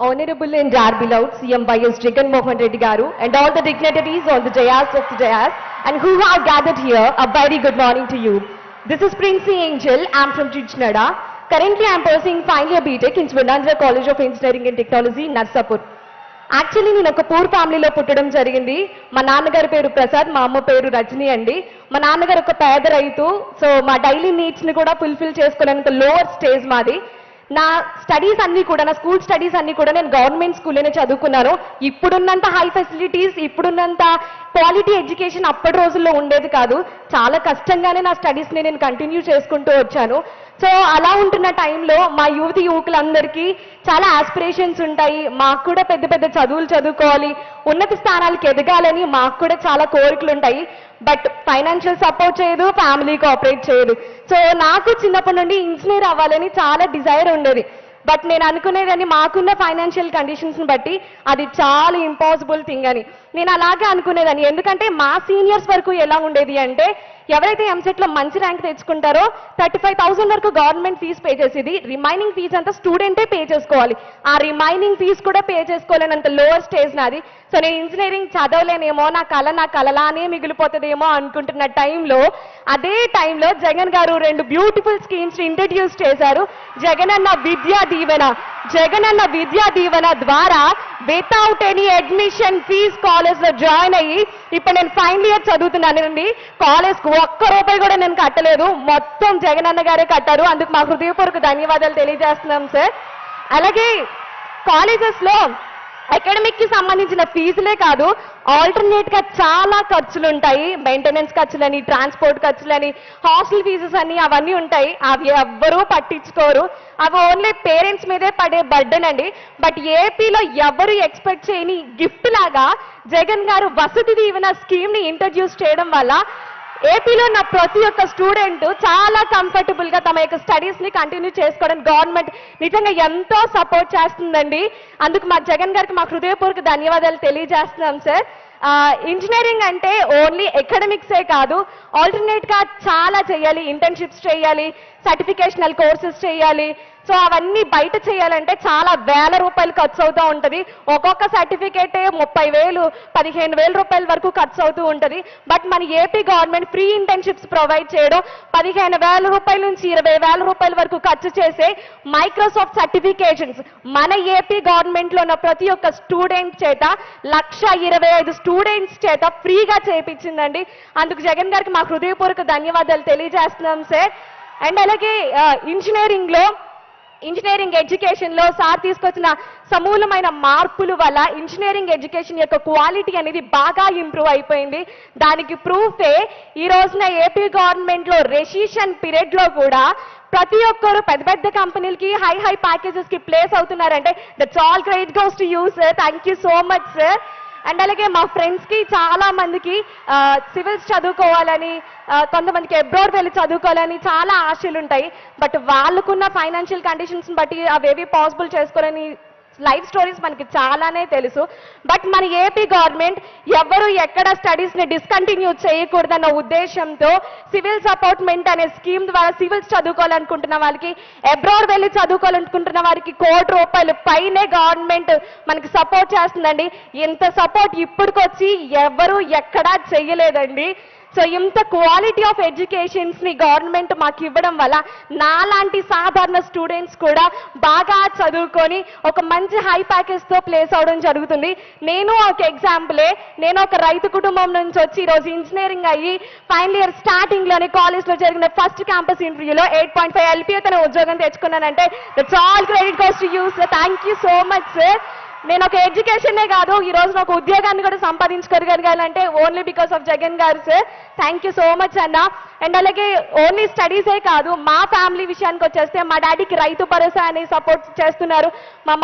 Honorable and our beloved CM Y.S. Jagan Mohan Reddy Garu and all the dignitaries on the dais of the dais and who have gathered here, a very good morning to you. This is Princey Angel. I am from Chichnada. Currently, I am pursuing final year BTech in Swinandra College of Engineering and Technology, Narsapur. Actually నేను ఒక poor ఫ్యామిలీలో పుట్టడం జరిగింది. మా నాన్నగారి పేరు ప్రసాద్, మా అమ్మ పేరు రజని అండి. మా నాన్నగారు ఒక పేద రైతు. సో మా డైలీ నీడ్స్ని కూడా ఫుల్ఫిల్ చేసుకోలేనంత లోవర్ స్టేజ్ మాది. నా స్టడీస్ అన్నీ కూడా, నా స్కూల్ స్టడీస్ అన్నీ కూడా నేను గవర్నమెంట్ స్కూల్లోనే చదువుకున్నాను. ఇప్పుడున్నంత హై ఫెసిలిటీస్, ఇప్పుడున్నంత క్వాలిటీ ఎడ్యుకేషన్ అప్పటి రోజుల్లో ఉండేది కాదు. చాలా కష్టంగానే నా స్టడీస్ని నేను కంటిన్యూ చేసుకుంటూ వచ్చాను. సో అలా ఉంటున్న టైంలో మా యువకులందరికీ చాలా ఆస్పిరేషన్స్ ఉంటాయి. మాకు కూడా పెద్ద పెద్ద చదువులు చదువుకోవాలి, ఉన్నత స్థానాలకు ఎదగాలని మాకు కూడా చాలా కోరికలు ఉంటాయి. బట్ ఫైనాన్షియల్ సపోర్ట్ చేయదు, ఫ్యామిలీ కోఆపరేట్ చేయదు. సో నాకు చిన్నప్పటి నుండి ఇంజనీర్ అవ్వాలని చాలా డిజైర్ ఉండేది. బట్ నేను అనుకునేదని మాకున్న ఫైనాన్షియల్ కండిషన్స్ని బట్టి అది చాలా ఇంపాసిబుల్ థింగ్ అని నేను అలాగే అనుకునేదాన్ని. ఎందుకంటే మా సీనియర్స్ వరకు ఎలా ఉండేది అంటే, ఎవరైతే ఎంసెట్లో మంచి ర్యాంక్ తెచ్చుకుంటారో 35,000 వరకు గవర్నమెంట్ ఫీజు పే చేసేది. రిమైనింగ్ ఫీజు అంతా స్టూడెంటే పే చేసుకోవాలి. ఆ రిమైనింగ్ ఫీజు కూడా పే చేసుకోలేనంత లోవర్ స్టేజ్ నాది. సో నేను ఇంజనీరింగ్ చదవలేనేమో, నా కలలానే మిగిలిపోతుందేమో అనుకుంటున్న టైంలో, అదే టైంలో జగన్ గారు 2 బ్యూటిఫుల్ స్కీమ్స్ ఇంట్రడ్యూస్ చేశారు. జగనన్న విద్యా దీవెన ద్వారా వితౌట్ ఎనీ అడ్మిషన్ ఫీజ్ కాలేజ్లో జాయిన్ అయ్యి ఇప్పుడు నేను ఫైనల్ ఇయర్ చదువుతున్నానండి. కాలేజ్కి ఒక్క రూపాయి కూడా నేను కట్టలేదు, మొత్తం జగనన్న గారే కట్టారు. అందుకు మా హృదయపూర్వక ధన్యవాదాలు తెలియజేస్తున్నాం సార్. అలాగే కాలేజెస్లో అకాడమిక్ కి సంబంధించిన ఫీజులే కాదు, ఆల్టర్నేట్ గా చాలా ఖర్చులు ఉంటాయి. మెయింటెనెన్స్ ఖర్చులని, ట్రాన్స్పోర్ట్ ఖర్చులని, హాస్టల్ ఫీజెస్ అని అవన్నీ ఉంటాయి. అవి ఎవ్వరూ పట్టించుకోరు. అవి ఓన్లీ పేరెంట్స్ మీదే పడే బర్డెన్ అండి. బట్ ఏపీలో ఎవరు ఎక్స్పెక్ట్ చేయని గిఫ్ట్ లాగా జగన్ గారు వసతి దీవెన స్కీమ్ ని ఇంట్రడ్యూస్ చేయడం వల్ల ఏపీలో ఉన్న ప్రతి ఒక్క స్టూడెంట్ చాలా కంఫర్టబుల్ గా తమ యొక్క స్టడీస్ ని కంటిన్యూ చేసుకోవడానికి గవర్నమెంట్ నిజంగా ఎంతో సపోర్ట్ చేస్తుందండి. అందుకు మా జగన్ గారికి మా హృదయపూర్వక ధన్యవాదాలు తెలియజేస్తున్నాం సార్. ఇంజనీరింగ్ అంటే ఓన్లీ అకాడమిక్సే కాదు, ఆల్టర్నేట్ గా చాలా చేయాలి. ఇంటర్న్షిప్స్ చేయాలి, సర్టిఫికేషనల్ కోర్సెస్ చేయాలి. సో అవన్నీ బయట చేయాలంటే చాలా వేల రూపాయలు ఖర్చు అవుతూ ఉంటుంది. ఒక్కొక్క సర్టిఫికేటే 30,000, 15,000 రూపాయల వరకు ఖర్చు అవుతూ ఉంటుంది. బట్ మన AP government free internships provide చేయడం, 15,000 రూపాయల నుంచి 20,000 రూపాయల వరకు ఖర్చు చేసే మైక్రోసాఫ్ట్ సర్టిఫికేషన్స్ మన ఏపీ గవర్నమెంట్ లో ఉన్న ప్రతి ఒక్క స్టూడెంట్ చేత 125 స్టూడెంట్స్ చేత ఫ్రీగా చేయించిందండి. అందుకు జగన్ గారికి మా హృదయపూర్వక ధన్యవాదాలు తెలియజేస్తున్నాం సార్. అండ్ అలాగే ఇంజనీరింగ్ ఎడ్యుకేషన్ లో సార్ తీసుకొచ్చిన సమూలమైన మార్పుల వల్ల ఇంజనీరింగ్ ఎడ్యుకేషన్ యొక్క క్వాలిటీ అనేది బాగా ఇంప్రూవ్ అయిపోయింది. దానికి ప్రూఫే ఈ రోజున ఏపీ గవర్నమెంట్ లో రెసిషన్ పీరియడ్ లో కూడా ప్రతి ఒక్కరు పెద్ద పెద్ద కంపెనీలకి హై ప్యాకేజెస్ కి ప్లేస్ అవుతున్నారంటే that's all credit goes to you sir. Thank you so much sir. And అలాగే మా ఫ్రెండ్స్కి చాలా మందికి సివిల్స్ చదువుకోవాలని, కొంతమందికి అబ్రాడ్ వెళ్ళి చదువుకోవాలని చాలా ఆశలు ఉంటాయి. బట్ వాళ్ళకున్న ఫైనాన్షియల్ కండిషన్స్ని బట్టి అవేవి పాసిబుల్ చేసుకోవాలని లైఫ్ స్టోరీస్ మనకి చాలానే తెలుసు. బట్ మన ఏపీ గవర్నమెంట్ ఎవరు ఎక్కడ స్టడీస్ని డిస్కంటిన్యూ చేయకూడదన్న ఉద్దేశంతో సివిల్ సపోర్ట్మెంట్ అనే స్కీమ్ ద్వారా సివిల్స్ చదువుకోవాలనుకుంటున్న వాళ్ళకి, అబ్రాడ్ వెళ్ళి చదువుకోవాలనుకుంటున్న వారికి ₹1,00,00,000 పైనే గవర్నమెంట్ మనకి సపోర్ట్ చేస్తుందండి. ఇంత సపోర్ట్ ఇప్పటికొచ్చి ఎవరు ఎక్కడా చెయ్యలేదండి. సో ఇంత క్వాలిటీ ఆఫ్ ఎడ్యుకేషన్స్ ని గవర్నమెంట్ మాకు ఇవ్వడం వల్ల నాలాంటి సాధారణ స్టూడెంట్స్ కూడా బాగా చదువుకొని ఒక మంచి హై ప్యాకేజ్ తో ప్లేస్ అవడం జరుగుతుంది. నేను ఒక ఎగ్జాంపులే. నేను ఒక రైతు కుటుంబం నుంచి వచ్చి ఈరోజు ఇంజనీరింగ్ అయ్యి ఫైనల్ ఇయర్ స్టార్టింగ్ లోని కాలేజ్ లో జరిగిన ఫస్ట్ క్యాంపస్ ఇంటర్వ్యూలో 8.5 LPA తన ఉద్యోగం తెచ్చుకున్నానంటే that's all credit goes to you sir. Thank you so much sir. నేను ఒక ఎడ్యుకేషనే కాదు, ఈ రోజు ఒక ఉద్యోగాన్ని కూడా సంపాదించుకోగలగాలంటే only because of Jagan garu sir. Thank you so much అన్న. అండ్ అలాగే ఓన్లీ స్టడీసే కాదు, మా ఫ్యామిలీ విషయానికి వచ్చేస్తే మా డాడీకి రైతు భరోసా అని సపోర్ట్ చేస్తున్నారు. మా